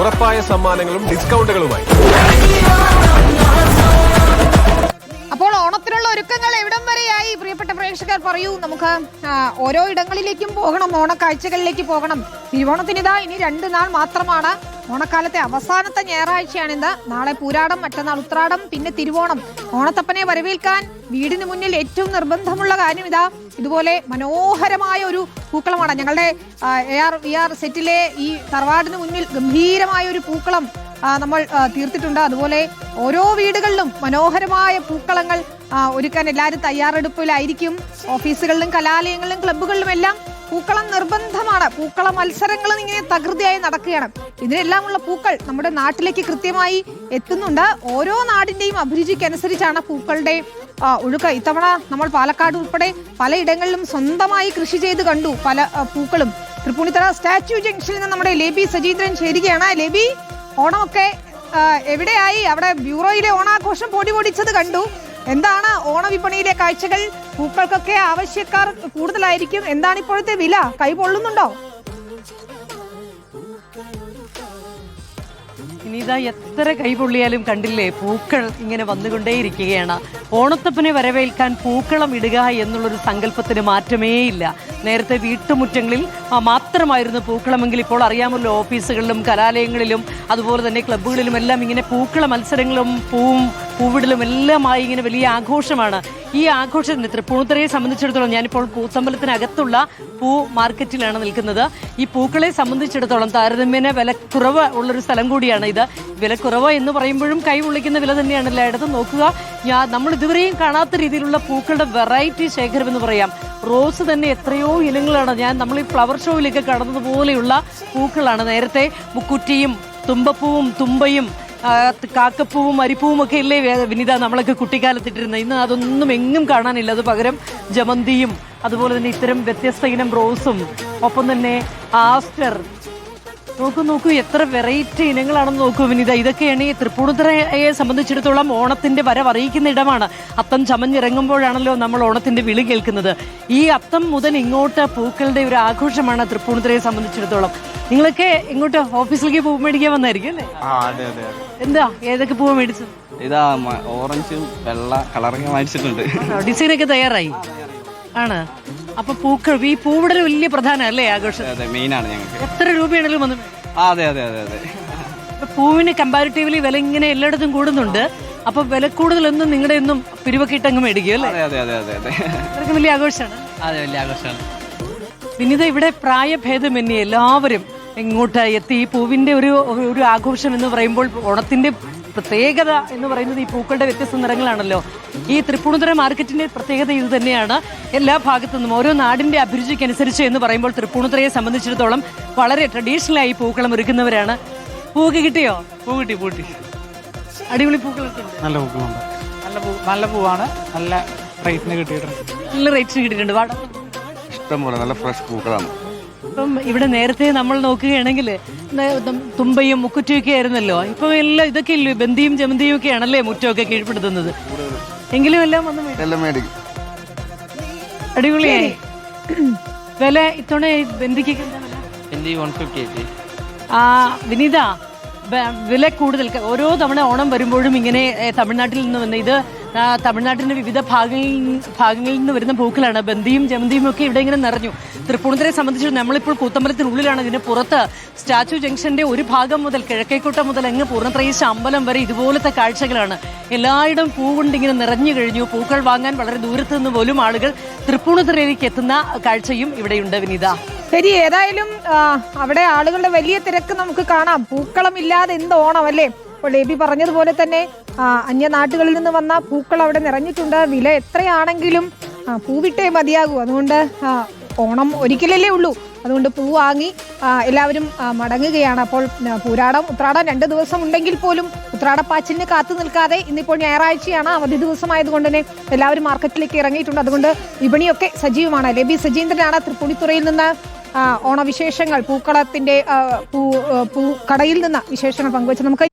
ഉറപ്പായ സമ്മാനങ്ങളും ഡിസ്കൗണ്ടുകളുമായി. അപ്പോൾ ഓണത്തിനുള്ള ഒരുക്കങ്ങൾ എവിടം വരെയായി പ്രിയപ്പെട്ട പ്രേക്ഷകർ പറയൂ. നമുക്ക് ഓരോ ഇടങ്ങളിലേക്കും പോകണം, ഓണക്കാഴ്ചകളിലേക്ക് പോകണം. തിരുവോണത്തിനിതാ ഇനി 2 നാൾ മാത്രമാണ്. ഓണക്കാലത്തെ അവസാനത്തെ ഞായറാഴ്ചയാണിത്. നാളെ പൂരാടം, മറ്റന്നാൾ ഉത്രാടം, പിന്നെ തിരുവോണം. ഓണത്തപ്പനെ വരവേൽക്കാൻ വീടിന് മുന്നിൽ ഏറ്റവും നിർബന്ധമുള്ള കാര്യം ഇതാ ഇതുപോലെ മനോഹരമായ ഒരു പൂക്കളമാണ്. ഞങ്ങളുടെ AR സെറ്റിലെ ഈ തറവാടിന് മുന്നിൽ ഗംഭീരമായ ഒരു പൂക്കളം നമ്മൾ തീർത്തിട്ടുണ്ട്. അതുപോലെ ഓരോ വീടുകളിലും മനോഹരമായ പൂക്കളങ്ങൾ ഒരുക്കാൻ എല്ലാവരും തയ്യാറെടുപ്പിലായിരിക്കും. ഓഫീസുകളിലും കലാലയങ്ങളിലും ക്ലബ്ബുകളിലും എല്ലാം പൂക്കളം നിർബന്ധമാണ്. പൂക്കള മത്സരങ്ങളും ഇങ്ങനെ തകൃതിയായി നടക്കുകയാണ്. ഇതിനെല്ലാമുള്ള പൂക്കൾ നമ്മുടെ നാട്ടിലേക്ക് കൃത്യമായി എത്തുന്നുണ്ട്. ഓരോ നാടിന്റെയും അഭിരുചിക്കനുസരിച്ചാണ് പൂക്കളുടെ ഒഴുക്ക്. ഇത്തവണ നമ്മൾ പാലക്കാട് ഉൾപ്പെടെ പലയിടങ്ങളിലും സ്വന്തമായി കൃഷി ചെയ്ത് കണ്ടു പല പൂക്കളും. തൃപ്പൂണിത്തറ സ്റ്റാച്യു ജംഗ്ഷനിൽ നിന്ന് നമ്മുടെ ലേബി സജീന്ദ്രൻ ചേരുകയാണ്. ലേബി, ഓണമൊക്കെ എവിടെയായി? അവിടെ ബ്യൂറോയിലെ ഓണാഘോഷം പൊടിപൊടിച്ചത് കണ്ടു. എന്താണ് ഓണവിപണിയിലെ കാഴ്ചകൾ? പൂക്കൾക്കൊക്കെ ആവശ്യക്കാർ കൂടുതലായിരിക്കും. എന്താണ് ഇപ്പോഴത്തെ വില? കൈ പൊള്ളുന്നുണ്ടോ? ഇനിതാ എത്ര കൈപൊള്ളിയാലും കണ്ടില്ലേ, പൂക്കൾ ഇങ്ങനെ വന്നുകൊണ്ടേയിരിക്കുകയാണ്. ഓണത്തപ്പനെ വരവേൽക്കാൻ പൂക്കളം ഇടുക എന്നുള്ളൊരു സങ്കല്പത്തിന് മാറ്റമേയില്ല. നേരത്തെ വീട്ടുമുറ്റങ്ങളിൽ മാത്രമായിരുന്നു പൂക്കളമെങ്കിൽ ഇപ്പോൾ അറിയാമല്ലോ, ഓഫീസുകളിലും കലാലയങ്ങളിലും അതുപോലെ തന്നെ ക്ലബ്ബുകളിലും എല്ലാം ഇങ്ങനെ പൂക്കള മത്സരങ്ങളും പൂവിടലും എല്ലാമായി ഇങ്ങനെ വലിയ ആഘോഷമാണ്. ഈ ആഘോഷത്തിന് തൃപ്പൂണിത്തുറയെ സംബന്ധിച്ചിടത്തോളം, ഞാനിപ്പോൾ കൂത്തമ്പലത്തിനകത്തുള്ള പൂ മാർക്കറ്റിലാണ് നിൽക്കുന്നത്. ഈ പൂക്കളെ സംബന്ധിച്ചിടത്തോളം താരതമ്യേന വിലക്കുറവ് ഉള്ളൊരു സ്ഥലം കൂടിയാണ് ഇത്. വിലക്കുറവ് എന്ന് പറയുമ്പോഴും കൈ പൊള്ളിക്കുന്ന വില തന്നെയാണ് എല്ലായിടത്തും. നോക്കുക, നമ്മൾ ഇതുവരെയും കാണാത്ത രീതിയിലുള്ള പൂക്കളുടെ വെറൈറ്റി ശേഖരം എന്ന് പറയാം. റോസ് തന്നെ എത്രയോ ഇനങ്ങളാണ്. നമ്മൾ ഈ ഫ്ലവർ ഷോയിലൊക്കെ കാണുന്നതുപോലെയുള്ള പൂക്കളാണ്. നേരത്തെ മുക്കുറ്റിയും തുമ്പപ്പൂവും തുമ്പയും കാക്കപ്പൂവും അരിപ്പൂവും ഒക്കെ ഇല്ലേ വിനീത നമ്മളൊക്കെ കുട്ടിക്കാലത്തിട്ടിരുന്നത്. ഇന്ന് അതൊന്നും എങ്ങും കാണാനില്ല. അത് പകരം ജമന്തിയും അതുപോലെ തന്നെ ഇത്തരം വ്യത്യസ്ത ഇനം റോസും ഒപ്പം തന്നെ ആസ്റ്റർ. നോക്കൂ എത്ര വെറൈറ്റി ഇനങ്ങളാണെന്ന് നോക്കൂ വിനീത. ഇതൊക്കെയാണ് ഈ തൃപ്പൂണിത്തുറയെ സംബന്ധിച്ചിടത്തോളം ഓണത്തിന്റെ വരവ് അറിയിക്കുന്ന ഇടമാണ്. അത്തം ചമഞ്ഞിറങ്ങുമ്പോഴാണല്ലോ നമ്മൾ ഓണത്തിന്റെ വിളി കേൾക്കുന്നത്. ഈ അത്തം മുതൽ ഇങ്ങോട്ട് പൂക്കളുടെ ഒരു ആഘോഷമാണ് തൃപ്പൂണിത്തുറയെ സംബന്ധിച്ചിടത്തോളം. നിങ്ങളൊക്കെ ഇങ്ങോട്ട് ഓഫീസിലേക്ക് പൂ മേടിക്കാൻ വന്നായിരിക്കും അല്ലേ? എന്താ ഏതൊക്കെ പൂവ് മേടിച്ചത്? ഇതാ ഓറഞ്ചും വെള്ള കളറൊക്കെ മേടിച്ചിട്ടുണ്ട്. ഡിസൈനൊക്കെ തയ്യാറായി ആണ്. അപ്പൊ പൂക്കൾ ഈ പൂവിടൽ വലിയ പ്രധാനം അല്ലേ ആഘോഷം? മെയിനാണ് ഞങ്ങൾക്ക്. എത്ര രൂപയാണെങ്കിലും വന്ന് അതെ. പൂവിന് കമ്പാരിറ്റീവ്ലി വില ഇങ്ങനെ എല്ലായിടത്തും കൂടുന്നുണ്ട്. അപ്പൊ വില കൂടുതലൊന്നും നിങ്ങളുടെ ഒന്നും പിരിവൊക്കെ ഇട്ടങ്ങ് മേടിക്കും അല്ലേ? അതൊക്കെ വലിയ ആഘോഷമാണ്. അതെ, വലിയ ആഘോഷമാണ്. വിനീത, ഇവിടെ പ്രായഭേദമന്യേ എല്ലാവരും ഇങ്ങോട്ട് എത്തി. ഈ പൂവിന്റെ ഒരു ആഘോഷം എന്ന് പറയുമ്പോൾ ഓണത്തിന്റെ പ്രത്യേകത എന്ന് പറയുന്നത് ഈ പൂക്കളുടെ വ്യത്യസ്ത നിറങ്ങളാണല്ലോ. ഈ തൃപ്പൂണിത്തുറ മാർക്കറ്റിന്റെ പ്രത്യേകത ഇത് തന്നെയാണ്. എല്ലാ ഭാഗത്തു നിന്നും ഓരോ നാടിന്റെ അഭിരുചിക്കനുസരിച്ച് എന്ന് പറയുമ്പോൾ തൃപ്പൂണിത്തുറയെ സംബന്ധിച്ചിടത്തോളം വളരെ ട്രഡീഷണലായി പൂക്കളം ഒരുക്കുന്നവരാണ്. പൂവൊക്കെ കിട്ടിയോ? പൂ കിട്ടി. അടിപൊളി പൂക്കളൊക്കെ ഉണ്ട്. നല്ല പൂക്കളുണ്ട്. നല്ല പൂവാണ്. നല്ല റേറ്റിന് കിട്ടിയിട്ടുണ്ട്. നല്ല റേറ്റിന് കിട്ടിയിട്ടുണ്ട്. ഇഷ്ടംപോലെ നല്ല ഫ്രഷ് പൂക്കളാണ്. ഇപ്പം ഇവിടെ നേരത്തെ നമ്മൾ നോക്കുകയാണെങ്കിൽ തുമ്പയും മുക്കുറ്റിയൊക്കെ ആയിരുന്നല്ലോ. ഇപ്പൊ എല്ലാം ഇതൊക്കെ ഇല്ലേ, ബന്ദിയും ജമന്തിയും ഒക്കെ ആണല്ലേ മുറ്റമൊക്കെ കീഴ്പ്പെടുത്തുന്നത്. എങ്കിലും എല്ലാം വന്ന് അടിപൊളിയായി. വില ഇത്തവണ ബന്ദിക്കൊക്കെ വിനീത, വില കൂടുതൽ. ഓരോ തവണ ഓണം വരുമ്പോഴും ഇങ്ങനെ തമിഴ്നാട്ടിൽ നിന്ന് വന്ന ഇത് തമിഴ്നാട്ടിന്റെ വിവിധ ഭാഗങ്ങളിൽ നിന്ന് വരുന്ന പൂക്കളാണ്. ബന്ദിയും ജമന്തിയും ഒക്കെ ഇവിടെ ഇങ്ങനെ നിറഞ്ഞു. തൃപ്പൂണിത്തുറയെ സംബന്ധിച്ച് നമ്മളിപ്പോൾ കൂത്തമ്പലത്തിനുള്ളിലാണ്. ഇതിന് പുറത്ത് സ്റ്റാച്യു ജംഗ്ഷന്റെ ഒരു ഭാഗം മുതൽ കിഴക്കേക്കോട്ട മുതൽ അങ്ങ് പൂർണ്ണത്രയീശ അമ്പലം വരെ ഇതുപോലത്തെ കാഴ്ചകളാണ്. എല്ലായിടം പൂ കൊണ്ട് ഇങ്ങനെ നിറഞ്ഞു കഴിഞ്ഞു. പൂക്കൾ വാങ്ങാൻ വളരെ ദൂരത്ത് നിന്ന് പോലും ആളുകൾ തൃപ്പൂണിത്തുറയിലേക്ക് എത്തുന്ന കാഴ്ചയും ഇവിടെയുണ്ട് വിനീത. ശരി, ഏതായാലും അവിടെ ആളുകളുടെ വലിയ തിരക്ക് നമുക്ക് കാണാം. പൂക്കളമില്ലാതെ എന്ത് ഓണം അല്ലേ? അപ്പോൾ ലേബി പറഞ്ഞതുപോലെ തന്നെ അന്യനാട്ടുകളിൽ നിന്ന് വന്ന പൂക്കൾ അവിടെ നിറഞ്ഞിട്ടുണ്ട്. വില എത്രയാണെങ്കിലും പൂവിട്ടേ മതിയാകൂ. അതുകൊണ്ട് ഓണം ഒരിക്കലല്ലേ ഉള്ളൂ. അതുകൊണ്ട് പൂ വാങ്ങി എല്ലാവരും മടങ്ങുകയാണ്. അപ്പോൾ പൂരാടം ഉത്രാടം 2 ദിവസം ഉണ്ടെങ്കിൽ പോലും ഉത്രാടപ്പാച്ചിലിന് കാത്തു നിൽക്കാതെ ഇന്നിപ്പോൾ ഞായറാഴ്ചയാണ്, അവധി ദിവസമായതുകൊണ്ട് തന്നെ എല്ലാവരും മാർക്കറ്റിലേക്ക് ഇറങ്ങിയിട്ടുണ്ട്. അതുകൊണ്ട് വിപണിയൊക്കെ സജീവമാണ്. ലേബി സജീന്ദ്രനാണ് തൃപ്പൂണിത്തുറയിൽ നിന്ന് ഓണവിശേഷങ്ങൾ, പൂക്കളത്തിന്റെ കടയിൽ നിന്ന് വിശേഷങ്ങൾ പങ്കുവച്ചത്. നമുക്ക്